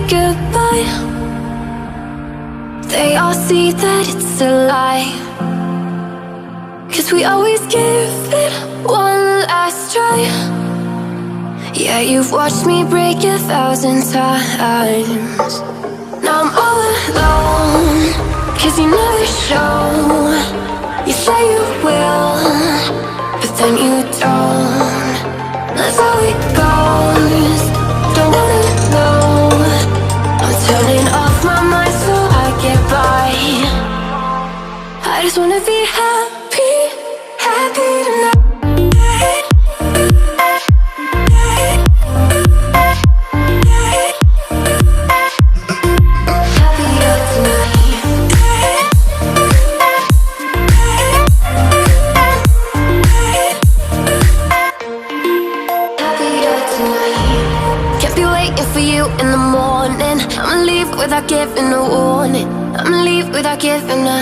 goodbye, they all see that it's a lie. 'Cause we always give it one last try. Yeah, you've watched me break 1,000 times. Now I'm all alone, 'cause you never show. You say you will, but then you don't. That's how it goes. Don't wanna know. I'm turning off my mind so I get by. I just wanna be happy, happy tonight. Without giving a warning, I'ma leave without giving a.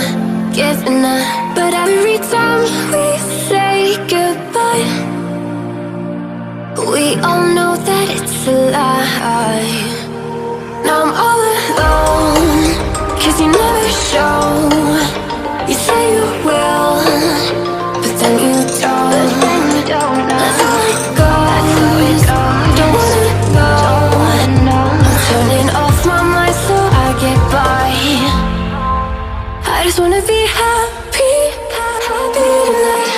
But every time we say goodbye, we all know that it's a lie. Now I'm all alone, 'cause you never show. You say you will, but then you don't. That's how it goes. Don't wanna know. I'm turning off my mind so I get by. I just wanna be happy, happy tonight.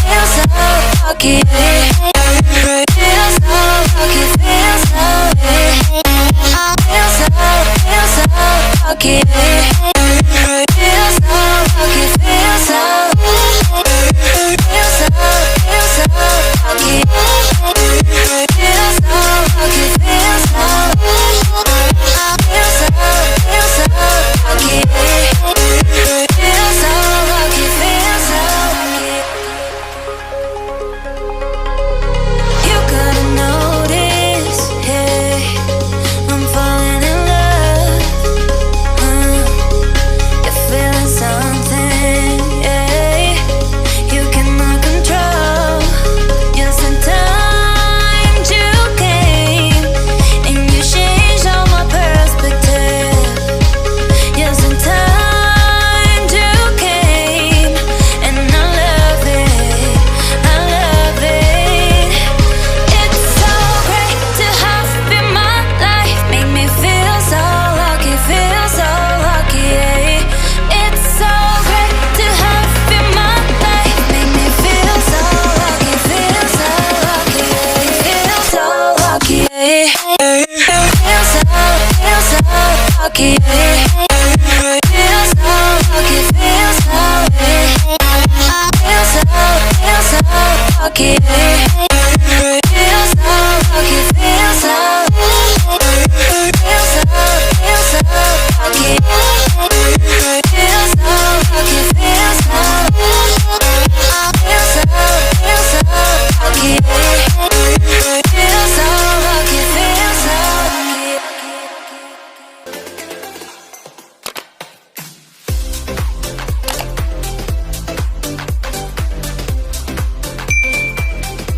Feel so lucky.